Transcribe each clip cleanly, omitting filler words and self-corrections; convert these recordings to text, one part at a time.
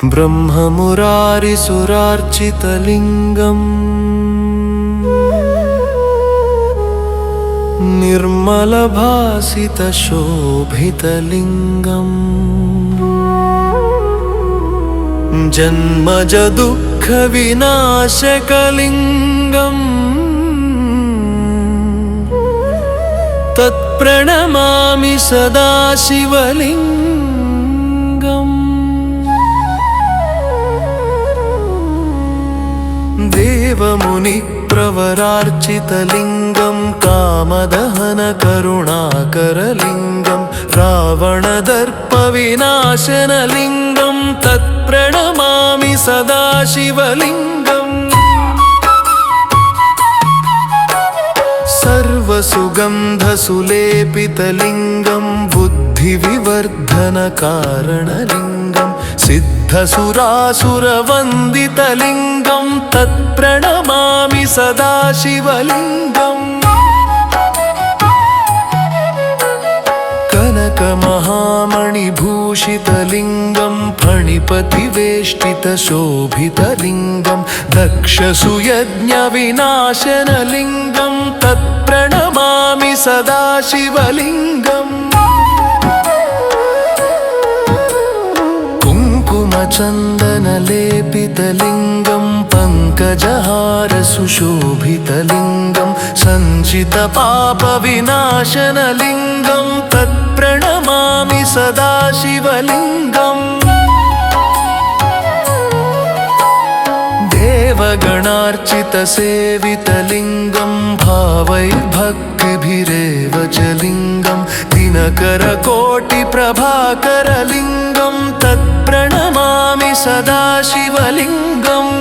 ब्रह्ममुरारिसुरार्चितलिङ्गम् निर्मलभासितशोभितलिङ्गम् जन्मजदुःखविनाशकलिङ्गम् तत्प्रणमामि सदा शिवलिङ्गम्। देवमुनिप्रवरार्चितलिङ्गं कामदहनकरुणाकरलिङ्गं रावणदर्पविनाशनलिङ्गं तत्प्रणमामि सदा शिवलिङ्गम्। सर्वसुगन्धसुलेपितलिङ्गं बुद्धिविवर्धनकारणलिङ्गं सिद्धसुरासुरवन्दितलिङ्गं तत्प्रणमामि सदा शिवलिङ्गम्। कनकमहामणिभूषितलिङ्गं फणिपतिवेष्टितशोभितलिङ्गं दक्षसुयज्ञविनाशनलिङ्गं तत्प्रणमामि सदा शिवलिङ्गम्। कुङ्कुमचन्दनलेपितलिङ्गं पङ्कजहारसुशोभितलिङ्गं सञ्चितपापविनाशनलिङ्गं तत्प्रणमामि सदा शिवलिङ्गम्। देवगणार्चितसेवितलिङ्गं भावैर्भक्तिभिरेव च लिङ्गं दिनकरकोटिप्रभाकरलिङ्गं तत्प्रणमामि सदा शिवलिङ्गम्।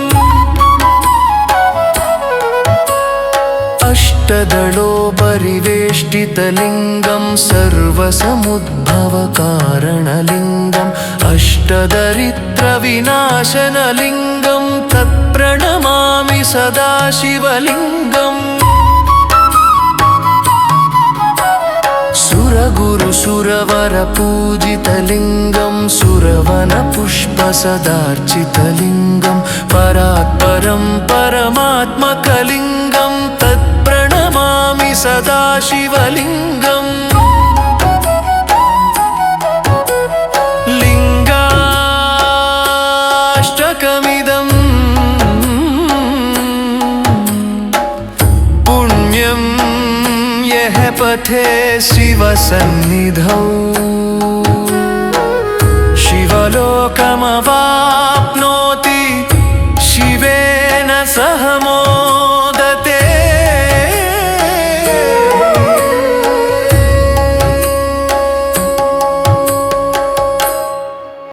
अष्टदलोपरिवेष्टितलिङ्गं सर्वसमुद्भवकारणलिङ्गम् अष्टदरिद्रविनाशनलिङ्गं तत्प्रणमामि सदा शिवलिङ्गम्। सुरगुरुसुरवरपूजितलिङ्गं सुरवनपुष्पसदार्चितलिङ्गं परात्परं परमात्मकलिङ्गं तत्प्रणमामि सदा शिवलिङ्गम्। लिङ्गाष्टकमिदं पुण्यं यः पठे शिवसन्निधौ शिवलोकमवाप्नोति शिवेन सह